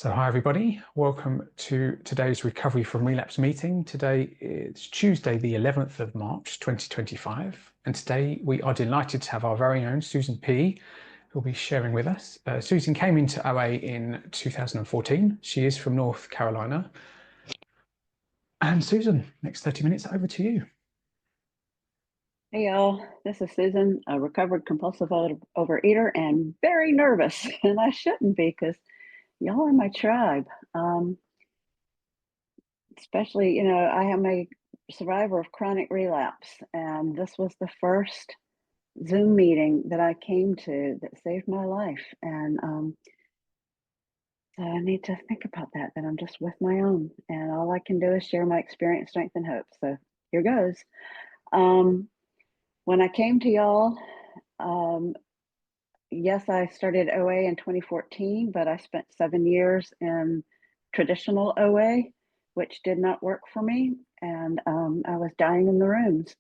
So hi everybody, welcome to today's Recovery from Relapse meeting. Today is Tuesday the 11th of March 2025 and today we are delighted to have our very own Susan P who will be sharing with us. Susan came into OA in 2014. She is from North Carolina. And Susan, next 30 minutes over to you. Hey y'all, this is Susan, a recovered compulsive overeater and very nervous. And I shouldn't be because y'all are my tribe. Especially, I am a survivor of chronic relapse, and this was the first Zoom meeting that I came to that saved my life. And so I need to think about that I'm just with my own, and all I can do is share my experience, strength, and hope. So here goes. When I came to y'all, yes, I started OA in 2014, but I spent 7 years in traditional OA, which did not work for me. And I was dying in the rooms.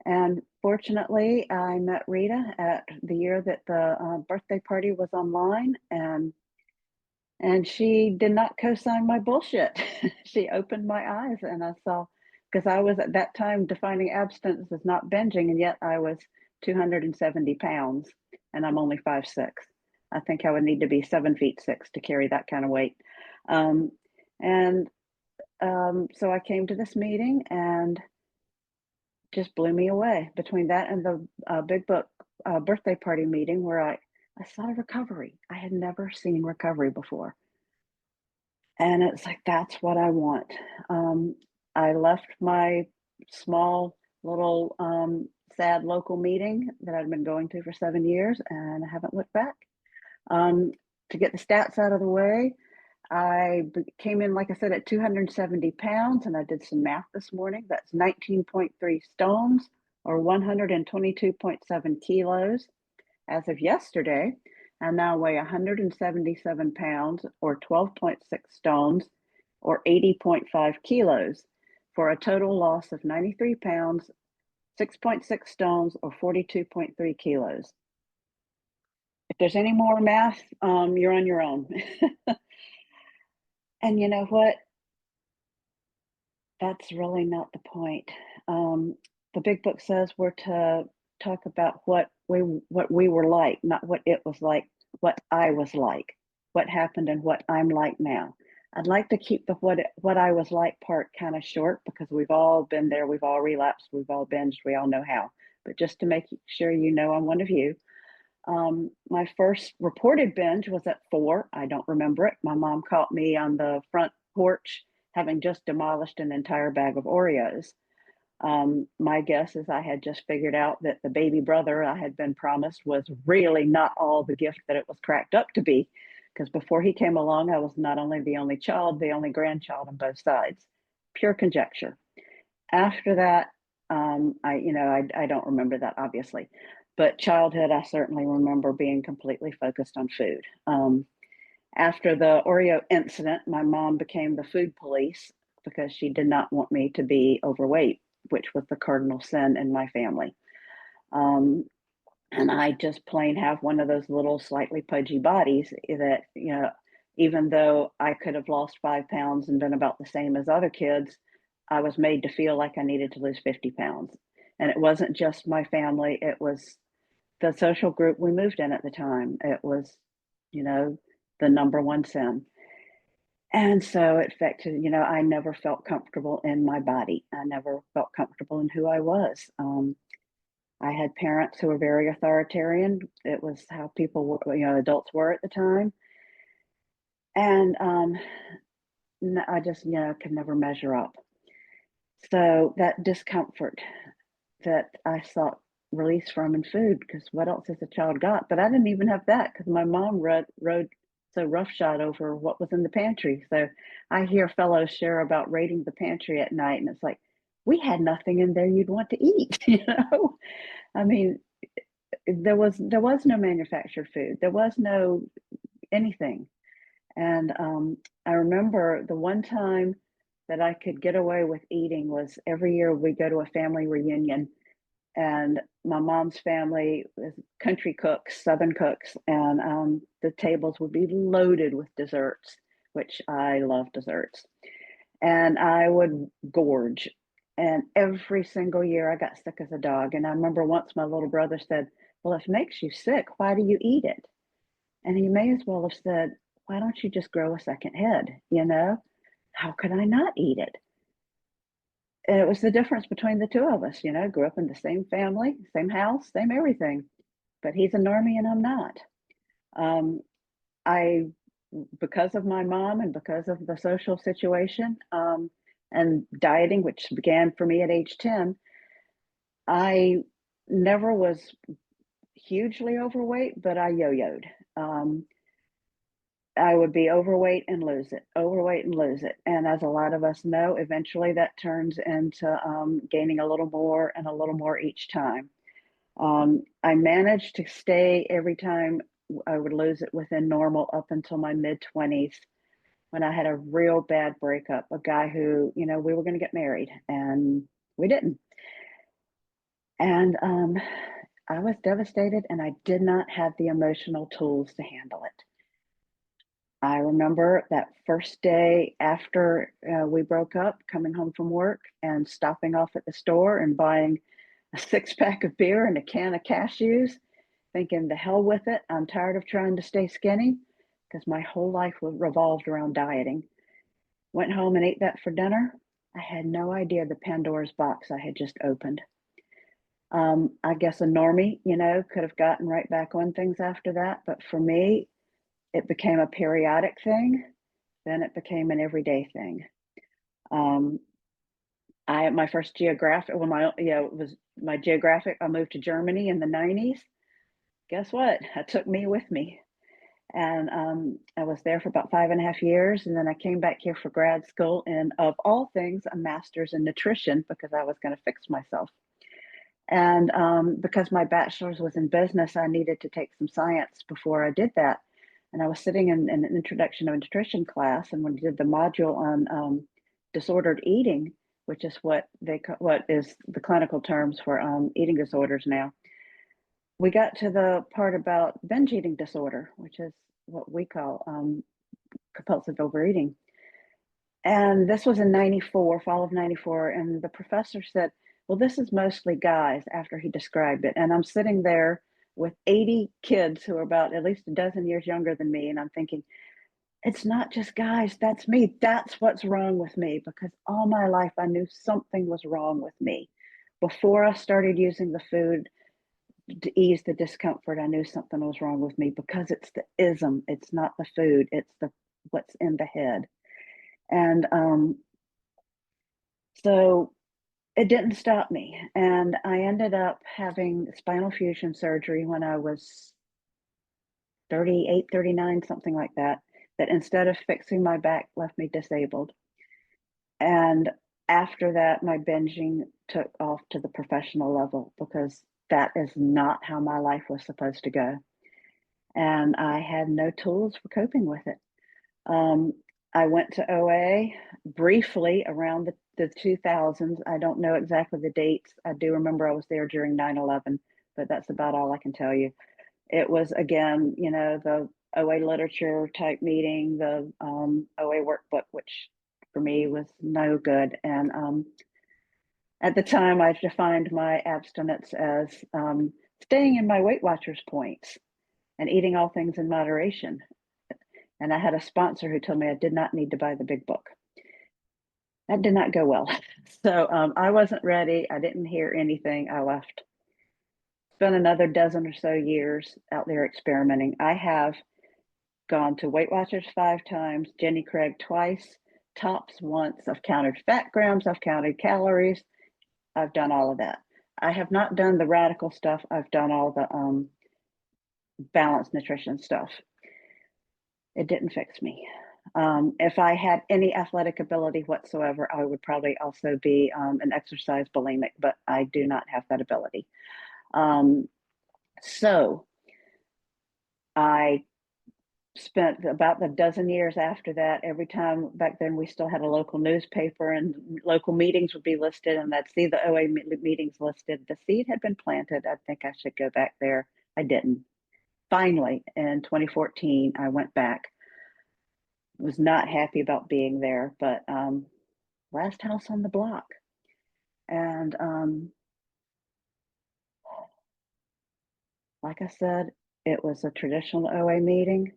And fortunately, I met Rita at the year that the birthday party was online, and she did not co-sign my bullshit. She opened my eyes, and I saw, because I was at that time defining abstinence as not binging, and yet I was 270 pounds, and I'm only 5'6". I think I would need to be 7'6" to carry that kind of weight. So I came to this meeting and just blew me away. Between that and the Big Book birthday party meeting, where I saw recovery. I had never seen recovery before. And it's like, that's what I want. I left my small little sad local meeting that I'd been going to for 7 years, and I haven't looked back. To get the stats out of the way, I came in, like I said, at 270 pounds, and I did some math this morning. That's 19.3 stones or 122.7 kilos. As of yesterday, I now weigh 177 pounds or 12.6 stones or 80.5 kilos for a total loss of 93 pounds, 6.6 stones or 42.3 kilos. If there's any more math, you're on your own. And you know what? That's really not the point. The Big Book says we're to talk about what we were like, not what it was like, what I was like, what happened and what I'm like now. I'd like to keep the what I was like part kind of short, because we've all been there, we've all relapsed, we've all binged, we all know how. But just to make sure you know I'm one of you. My first reported binge was at 4. I don't remember it. My mom caught me on the front porch having just demolished an entire bag of Oreos. My guess is I had just figured out that the baby brother I had been promised was really not all the gift that it was cracked up to be, because before he came along, I was not only the only child, the only grandchild on both sides. Pure conjecture. After that, I don't remember that, obviously, but childhood, I certainly remember being completely focused on food. After the Oreo incident, my mom became the food police because she did not want me to be overweight, which was the cardinal sin in my family. And I just plain have one of those little slightly pudgy bodies that, even though I could have lost 5 pounds and been about the same as other kids, I was made to feel like I needed to lose 50 pounds. And it wasn't just my family, it was the social group we moved in at the time. It was, the number one sin. And so it affected, I never felt comfortable in my body. I never felt comfortable in who I was. I had parents who were very authoritarian. It was how people were, adults were at the time. And I just, could never measure up. So that discomfort that I sought release from in food, because what else has a child got? But I didn't even have that, because my mom rode so roughshod over what was in the pantry. So I hear fellows share about raiding the pantry at night, and it's like, we had nothing in there you'd want to eat. I mean, there was no manufactured food, there was no anything. And I remember the one time that I could get away with eating was every year we go to a family reunion, and my mom's family was country cooks, Southern cooks, and the tables would be loaded with desserts. which I love desserts. And I would gorge. And every single year I got sick as a dog. And I remember once my little brother said, "Well, if it makes you sick, why do you eat it?" And he may as well have said, "Why don't you just grow a second head?" You know, how could I not eat it? And it was the difference between the two of us, you know, grew up in the same family, same house, same everything. But he's a normie and I'm not. Um, I, because of my mom and because of the social situation and dieting, which began for me at age 10, I never was hugely overweight, but I yo-yoed. Um, I would be overweight and lose it, overweight and lose it. And as a lot of us know, eventually that turns into gaining a little more and a little more each time. I managed to stay every time I would lose it within normal up until my mid 20s when I had a real bad breakup. A guy who, you know, we were going to get married and we didn't. And I was devastated and I did not have the emotional tools to handle it. I remember that first day after we broke up, coming home from work and stopping off at the store and buying a six pack of beer and a can of cashews, thinking, the hell with it. I'm tired of trying to stay skinny because my whole life was revolved around dieting. Went home and ate that for dinner. I had no idea the Pandora's box I had just opened. I guess a normie, you know, could have gotten right back on things after that. But for me, it became a periodic thing. Then it became an everyday thing. Um, my first geographic, well, it was my geographic. I moved to Germany in the 90s. Guess what? I took me with me. And I was there for about 5.5 years. And then I came back here for grad school and, of all things, a master's in nutrition because I was going to fix myself. And because my bachelor's was in business, I needed to take some science before I did that. And I was sitting in an introduction to nutrition class, and when we did the module on disordered eating, which is what is the clinical terms for eating disorders now, we got to the part about binge eating disorder, which is what we call compulsive overeating. And this was in 94, fall of 94. And the professor said, "Well, this is mostly guys," after he described it. And I'm sitting there with 80 kids who are about at least a dozen years younger than me. And I'm thinking, it's not just guys, that's me. That's what's wrong with me. Because all my life I knew something was wrong with me. Before I started using the food to ease the discomfort, I knew something was wrong with me because it's the ism. It's not the food, it's the what's in the head. And so it didn't stop me. And I ended up having spinal fusion surgery when I was 38, 39, something like that, that instead of fixing my back, left me disabled. And after that, my binging took off to the professional level because that is not how my life was supposed to go. And I had no tools for coping with it. Um, I went to OA briefly around the 2000s. I don't know exactly the dates. I do remember I was there during 9/11, but that's about all I can tell you. It was, again, you know, the OA literature type meeting, the OA workbook, which for me was no good. And at the time, I defined my abstinence as staying in my Weight Watchers points and eating all things in moderation. And I had a sponsor who told me I did not need to buy the big book. That did not go well. So I wasn't ready. I didn't hear anything. I left. Spent another dozen or so years out there experimenting. I have gone to Weight Watchers 5 times, Jenny Craig twice, Tops once. I've counted fat grams. I've counted calories. I've done all of that. I have not done the radical stuff. I've done all the balanced nutrition stuff. It didn't fix me. If I had any athletic ability whatsoever, I would probably also be an exercise bulimic, but I do not have that ability. So I spent about a dozen years after that. Every time back then, we still had a local newspaper and local meetings would be listed, and I'd see the OA meetings listed. The seed had been planted. I think I should go back there. I didn't. Finally, in 2014, I went back. was not happy about being there, but last house on the block. And like I said, it was a traditional OA meeting.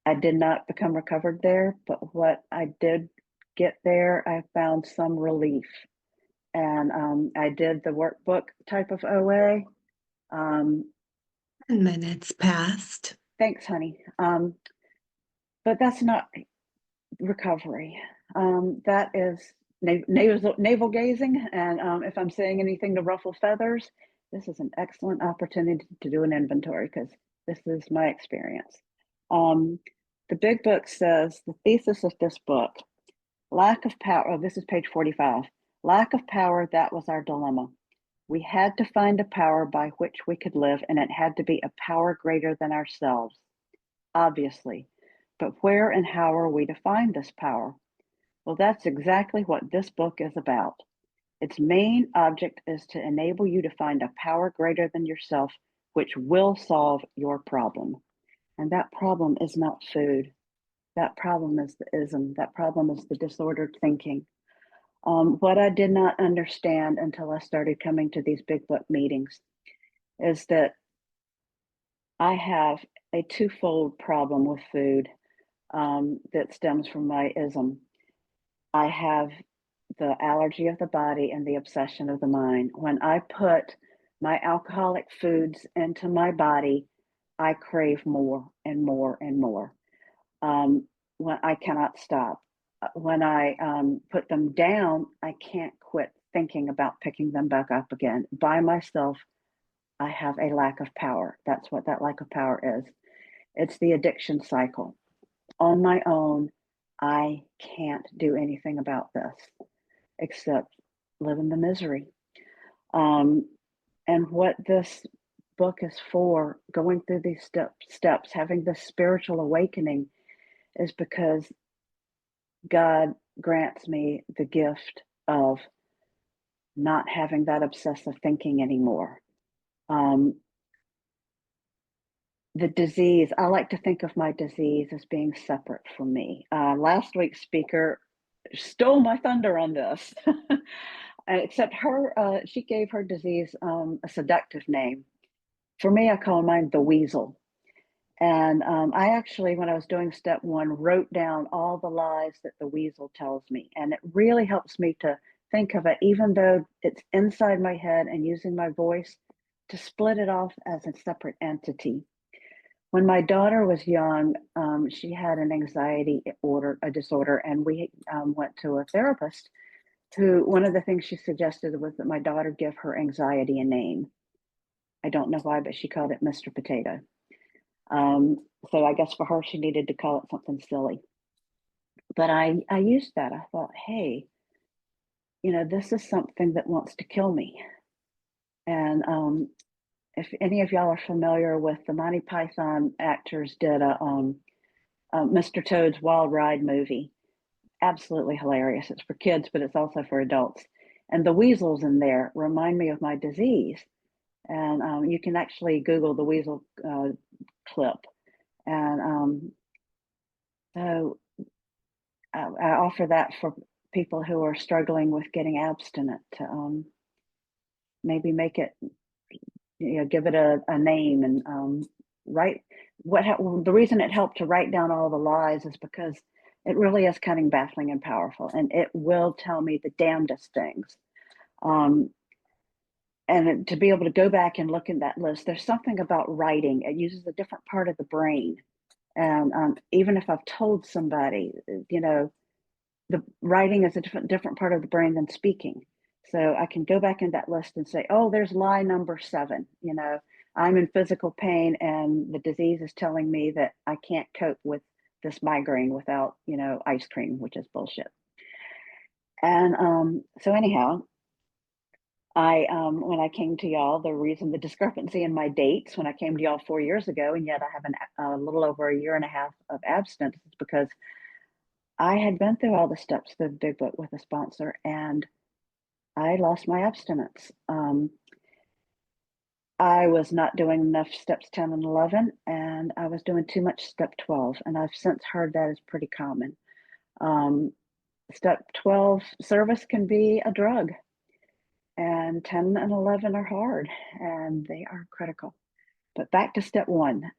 I did not become recovered there, but what I did get there, I found some relief. And I did the workbook type of OA. 10 minutes passed. Thanks, honey. But that's not recovery. That is navel gazing. And if I'm saying anything to ruffle feathers, this is an excellent opportunity to do an inventory because this is my experience. The big book says the thesis of this book, lack of power. Oh, this is page 45. Lack of power, that was our dilemma. We had to find a power by which we could live, and it had to be a power greater than ourselves, obviously. But where and how are we to find this power? Well, that's exactly what this book is about. Its main object is to enable you to find a power greater than yourself, which will solve your problem. And that problem is not food. That problem is the ism. That problem is the disordered thinking. What I did not understand until I started coming to these big book meetings is that I have a twofold problem with food that stems from my ism. I have the allergy of the body and the obsession of the mind. When I put my alcoholic foods into my body, I crave more and more and more. When I cannot stop. When I put them down, I can't quit thinking about picking them back up again. By myself, I have a lack of power. That's what that lack of power is. It's the addiction cycle. On my own, I can't do anything about this except live in the misery. And what this book is for, going through these steps, having this spiritual awakening, is because God grants me the gift of not having that obsessive thinking anymore. The disease, I like to think of my disease as being separate from me. Last week's speaker stole my thunder on this, except she gave her disease a seductive name. For me, I call mine the weasel. And I actually, when I was doing step one, wrote down all the lies that the weasel tells me. And it really helps me to think of it, even though it's inside my head and using my voice, to split it off as a separate entity. When my daughter was young, she had an anxiety disorder, and we went to a therapist who, one of the things she suggested was that my daughter give her anxiety a name. I don't know why, but she called it Mr. Potato. So I guess for her, she needed to call it something silly. But I used that. I thought, hey, this is something that wants to kill me. And if any of y'all are familiar with the Monty Python actors did a Mr. Toad's Wild Ride movie. Absolutely hilarious. It's for kids, but it's also for adults. And the weasels in there remind me of my disease. And you can actually Google the weasel clip. And so I offer that for people who are struggling with getting abstinent to maybe make it, give it a name and write the reason it helped to write down all the lies is because it really is cunning, baffling, and powerful, and it will tell me the damnedest things. And to be able to go back and look in that list, there's something about writing. It uses a different part of the brain. And even if I've told somebody, the writing is a different part of the brain than speaking. So I can go back in that list and say, oh, there's lie number 7. I'm in physical pain and the disease is telling me that I can't cope with this migraine without, ice cream, which is bullshit. And so anyhow, when I came to y'all, the discrepancy in my dates when I came to y'all 4 years ago, and yet I have a little over a year and a half of abstinence, is because I had been through all the steps of the big book with a sponsor, and I lost my abstinence. I was not doing enough steps 10 and 11, and I was doing too much step 12. And I've since heard that is pretty common. Um, Step 12 service can be a drug, and 10 and 11 are hard and they are critical. But back to step one.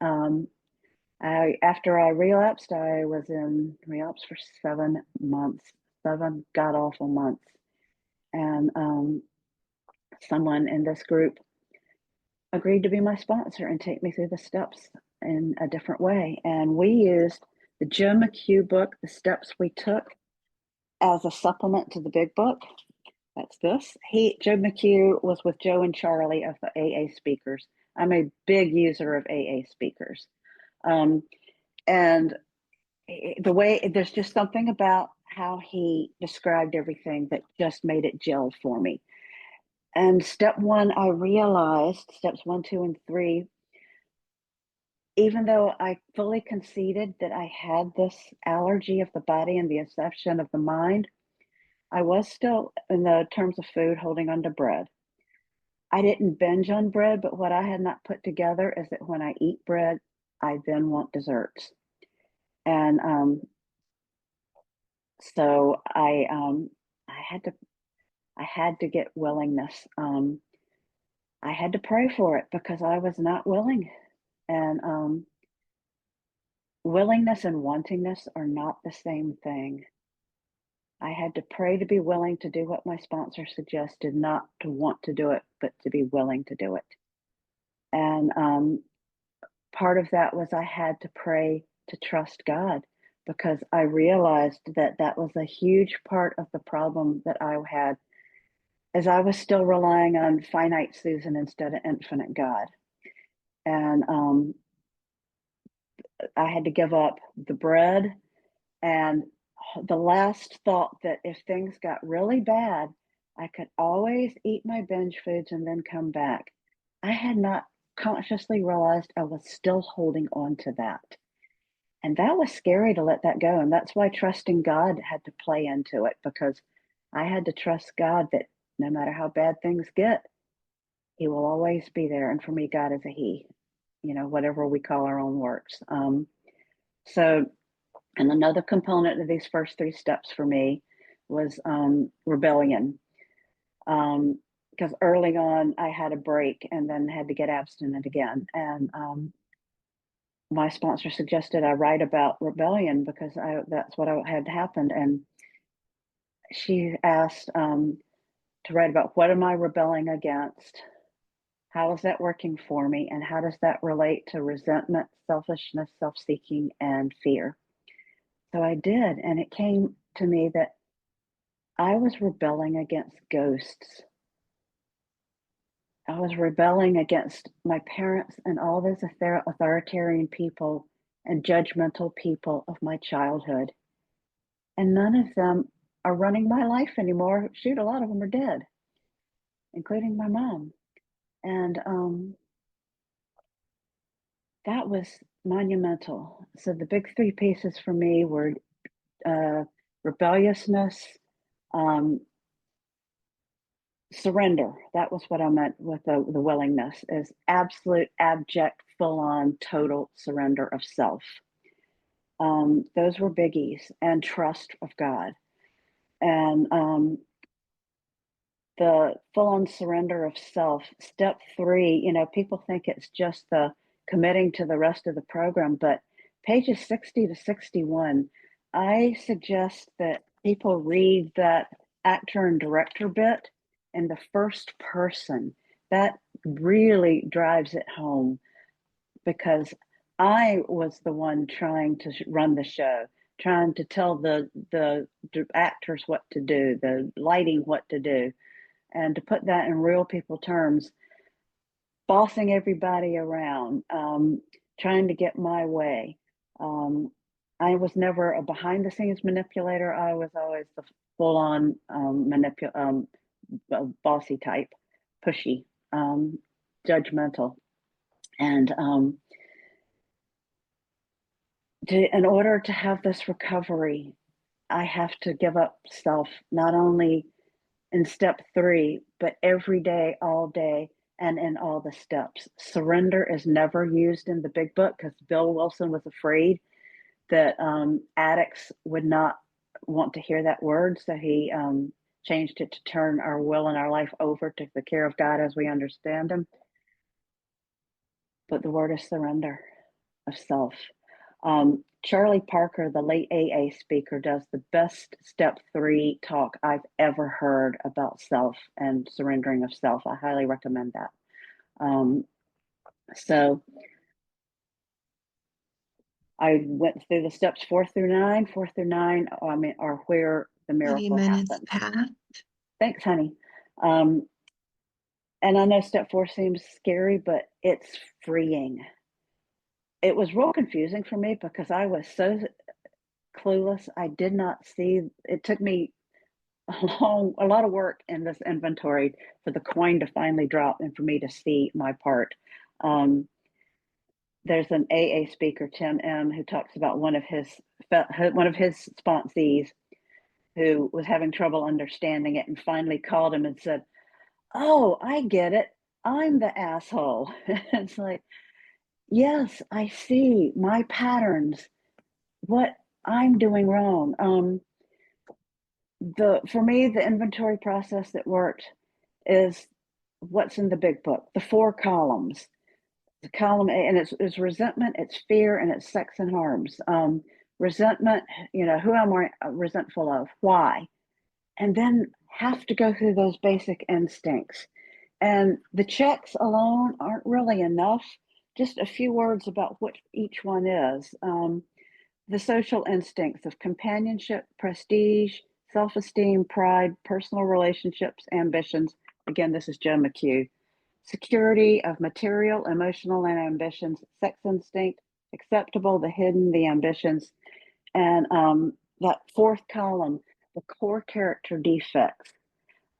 After I relapsed, I was in relapse for 7 months, 7 god awful months. And someone in this group agreed to be my sponsor and take me through the steps in a different way. And we used the Joe McHugh book, The Steps We Took, as a supplement to the big book. That's this. Joe McHugh was with Joe and Charlie of the AA speakers. I'm a big user of AA speakers. And the way, there's just something about how he described everything that just made it gel for me. And step one, I realized steps 1, 2, and 3, even though I fully conceded that I had this allergy of the body and the obsession of the mind, I was still, in the terms of food, holding on to bread. I didn't binge on bread, but what I had not put together is that when I eat bread, I then want desserts. And so I had to get willingness. I had to pray for it because I was not willing. And willingness and wantingness are not the same thing. I had to pray to be willing to do what my sponsor suggested, not to want to do it, but to be willing to do it. And part of that was I had to pray to trust God, because I realized that that was a huge part of the problem that I had, as I was still relying on finite Susan instead of infinite God. And I had to give up the bread, and the last thought that if things got really bad, I could always eat my binge foods and then come back. I had not consciously realized I was still holding on to that. And that was scary to let that go. And that's why trusting God had to play into it, because I had to trust God that no matter how bad things get, He will always be there. And for me, God is a He, whatever we call our own works. So, and another component of these first 3 steps for me was rebellion. Because early on, I had a break and then had to get abstinent again. And my sponsor suggested I write about rebellion because that's what had happened. And she asked to write about, what am I rebelling against? How is that working for me? And how does that relate to resentment, selfishness, self-seeking, and fear? So I did. And it came to me that I was rebelling against ghosts. I was rebelling against my parents and all those authoritarian people and judgmental people of my childhood. And none of them are running my life anymore. Shoot, a lot of them are dead, including my mom. And that was monumental. So the big 3 pieces for me were rebelliousness, surrender. That was what I meant with the willingness, is absolute, abject, full-on, total surrender of self. Those were biggies, and trust of God. And the full-on surrender of self. Step 3, people think it's just the committing to the rest of the program, but pages 60 to 61, I suggest that people read that actor and director bit in the first person. That really drives it home, because I was the one trying to run the show, trying to tell the actors what to do, the lighting what to do, and to put that in real people terms, bossing everybody around, trying to get my way. I was never a behind the scenes manipulator. I was always the full on bossy type, pushy, judgmental. And in order to have this recovery, I have to give up self, not only in step 3, but every day, all day. and in all the steps. Surrender is never used in the big book because Bill Wilson was afraid that addicts would not want to hear that word. So he changed it to turn our will and our life over to the care of God as we understand him. But the word is surrender of self. Charlie Parker, the late AA speaker, does the best step 3 talk I've ever heard about self and surrendering of self. I highly recommend that. So I went through the steps 4 through 9. 4 through 9 are where the 20 miracle minutes happens. past. Thanks, honey. And I know step 4 seems scary, but it's freeing. It was real confusing for me because I was so clueless. I did not see. It took me a lot of work in this inventory for the coin to finally drop and for me to see my part. There's an AA speaker, Tim M., who talks about one of his sponsees who was having trouble understanding it and finally called him and said, "Oh, I get it. I'm the asshole." It's like, yes, I see my patterns, what I'm doing wrong. For me, the inventory process that worked is what's in the big book, the 4 columns. The column A, and it's resentment, it's fear, and it's sex and harms. Resentment, who am I resentful of? Why? And then have to go through those basic instincts. And the checks alone aren't really enough. Just a few words about what each one is. The social instincts of companionship, prestige, self-esteem, pride, personal relationships, ambitions. Again, this is Joe McHugh. Security of material, emotional, and ambitions, sex instinct, acceptable, the hidden, the ambitions. And that 4th column, the core character defects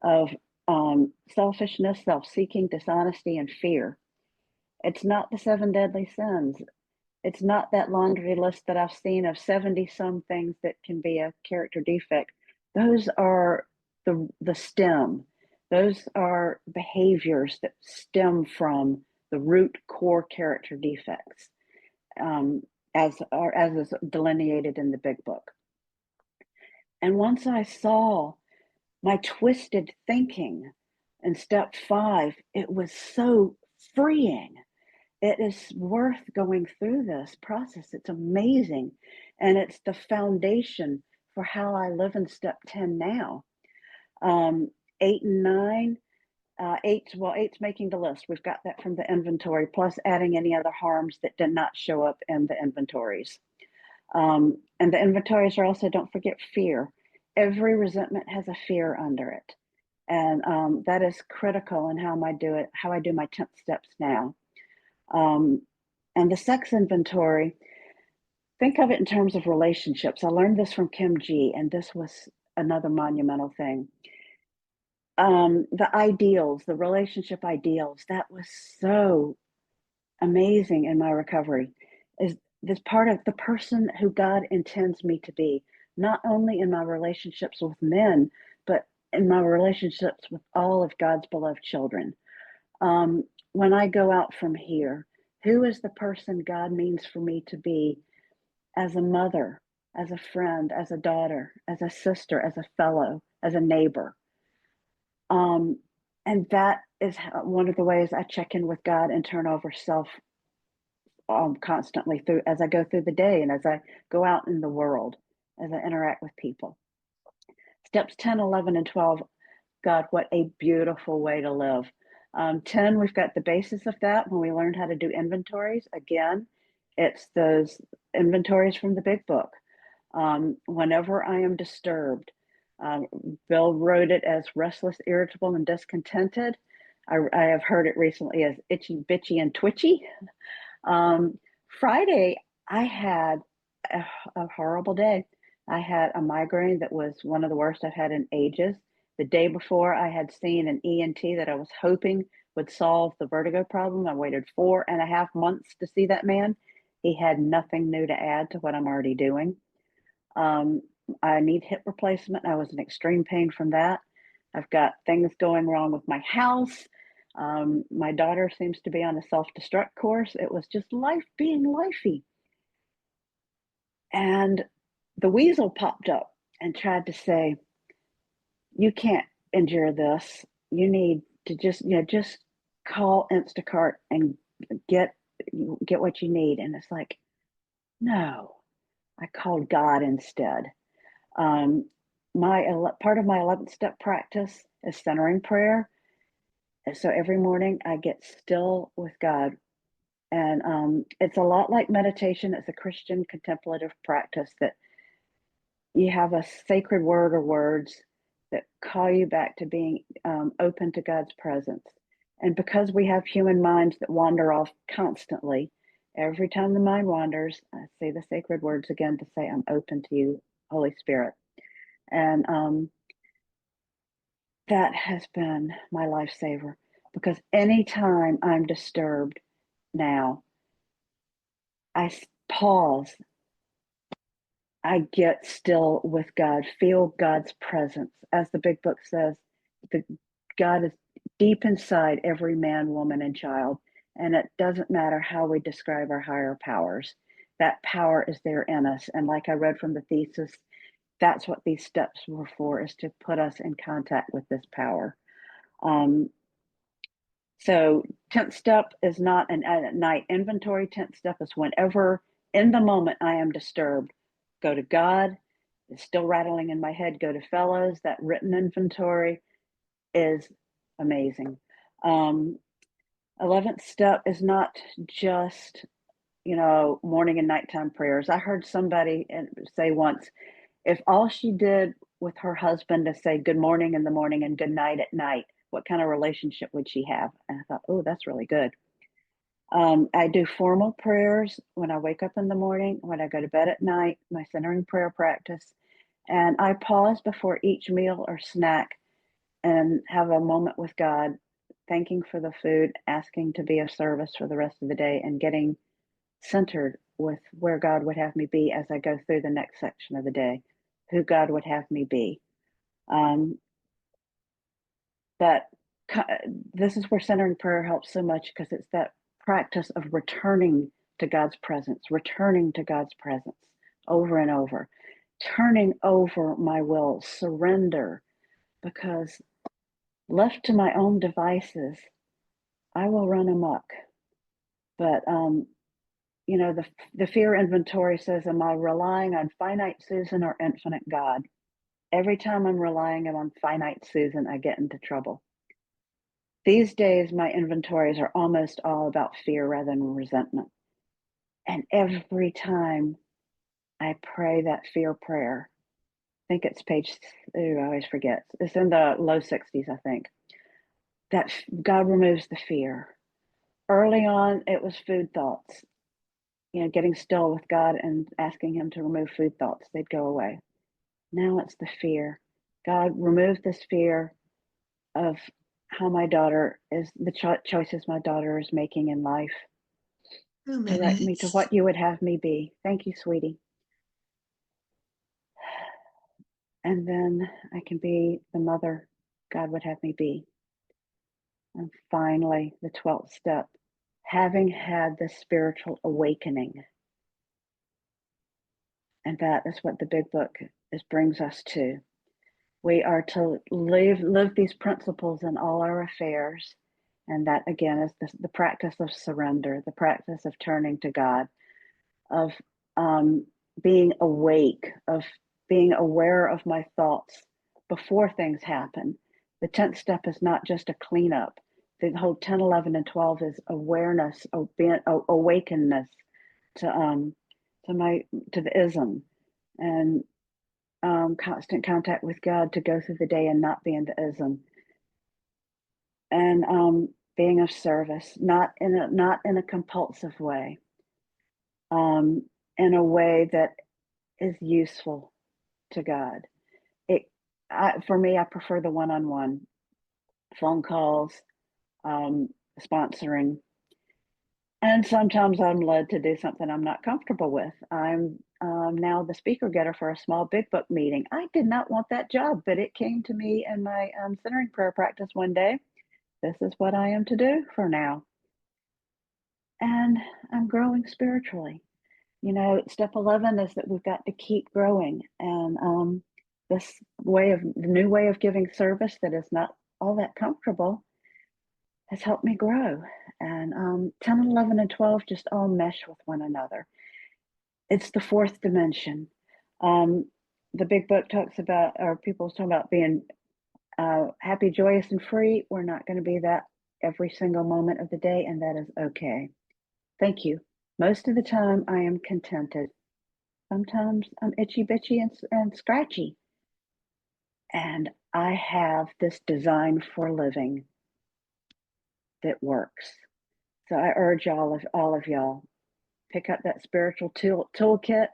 of selfishness, self-seeking, dishonesty, and fear. It's not the 7 deadly sins. It's not that laundry list that I've seen of 70 some things that can be a character defect. Those are the stem. Those are behaviors that stem from the root core character defects, as is delineated in the big book. And once I saw my twisted thinking in step 5, it was so freeing. It is worth going through this process. It's amazing. And it's the foundation for how I live in step 10 now. 8 and 9, eight's making the list. We've got that from the inventory, plus adding any other harms that did not show up in the inventories. And the inventories are also, don't forget, fear. Every resentment has a fear under it. And that is critical in how I do my 10th steps now. And the sex inventory, think of it in terms of relationships. I learned this from Kim G, and this was another monumental thing. The ideals, the relationship ideals, that was so amazing in my recovery. Is this part of the person who God intends me to be, not only in my relationships with men, but in my relationships with all of God's beloved children. When I go out from here, who is the person God means for me to be as a mother, as a friend, as a daughter, as a sister, as a fellow, as a neighbor? And that is one of the ways I check in with God and turn over self constantly through as I go through the day and as I go out in the world, as I interact with people. Steps 10, 11, and 12. God, what a beautiful way to live. 10, we've got the basis of that when we learned how to do inventories. Again, it's those inventories from the big book. Whenever I am disturbed, Bill wrote it as restless, irritable, and discontented. I have heard it recently as itchy, bitchy, and twitchy. Friday, I had a horrible day. I had a migraine that was one of the worst I've had in ages. The day before, I had seen an ENT that I was hoping would solve the vertigo problem. I waited 4.5 months to see that man. He had nothing new to add to what I'm already doing. I need hip replacement. I was in extreme pain from that. I've got things going wrong with my house. My daughter seems to be on a self-destruct course. It was just life being lifey. And the weasel popped up and tried to say, you can't endure this. You need to just call Instacart and get what you need. And it's like, no, I called God instead. Part of my 11th step practice is centering prayer. And so every morning I get still with God. And it's a lot like meditation. It's a Christian contemplative practice that you have a sacred word or words that call you back to being open to God's presence. And because we have human minds that wander off constantly, every time the mind wanders, I say the sacred words again to say, I'm open to you, Holy Spirit. And that has been my lifesaver, because anytime I'm disturbed now, I pause, I get still with God, feel God's presence. As the big book says, God is deep inside every man, woman, and child. And it doesn't matter how we describe our higher powers, that power is there in us. And like I read from the thesis, that's what these steps were for, is to put us in contact with this power. So 10th step is not an at night inventory. 10th step is whenever in the moment I am disturbed, go to God. It's still rattling in my head, go to fellows. That written inventory is amazing. 11th step is not just, morning and nighttime prayers. I heard somebody say once, if all she did with her husband to say good morning in the morning and good night at night, what kind of relationship would she have? And I thought, oh, that's really good. I do formal prayers when I wake up in the morning, when I go to bed at night, my centering prayer practice. And I pause before each meal or snack and have a moment with God, thanking for the food, asking to be of service for the rest of the day, and getting centered with where God would have me be as I go through the next section of the day, who God would have me be. But this is where centering prayer helps so much, because it's that practice of returning to God's presence over and over, turning over my will, surrender, because left to my own devices, I will run amok. But the fear inventory says, am I relying on finite Susan or infinite God? Every time I'm relying on finite Susan, I get into trouble. These days, my inventories are almost all about fear rather than resentment. And every time I pray that fear prayer, I think it's page, I always forget. It's in the low 60s, I think. That God removes the fear. Early on, it was food thoughts. Getting still with God and asking Him to remove food thoughts. They'd go away. Now it's the fear. God, remove this fear of how my daughter is, the choices my daughter is making in life. 2 Direct me to minutes. what you would have me be. Thank you, sweetie. And then I can be the mother God would have me be. And finally, the 12th step, having had the spiritual awakening. And that is what the big book brings us to. We are to live these principles in all our affairs. And that, again, is the practice of surrender, the practice of turning to God, of being awake, of being aware of my thoughts before things happen. The 10th step is not just a cleanup. The whole 10, 11, and 12 is awareness, awakenness to the ism, and constant contact with God to go through the day and not be in the ism, and being of service, not in a compulsive way, in a way that is useful to God. For me, I prefer the one-on-one phone calls, sponsoring, and sometimes I'm led to do something I'm not comfortable with. I'm now the speaker getter for a small big book meeting. I did not want that job, but it came to me in my centering prayer practice one day this is what I am to do for now. And I'm growing spiritually. Step 11 is that we've got to keep growing. And this the new way of giving service that is not all that comfortable has helped me grow. And 10, 11, and 12 just all mesh with one another. It's the fourth dimension. The big book talks about, or people talk about being happy, joyous, and free. We're not going to be that every single moment of the day, and that is okay. Thank you. Most of the time, I am contented. Sometimes I'm itchy, bitchy, and scratchy. And I have this design for living that works. So I urge all of y'all, pick up that spiritual toolkit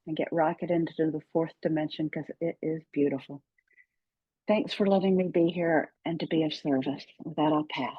and get rocket into the fourth dimension, because it is beautiful. Thanks for letting me be here and to be of service. With that, I'll pass.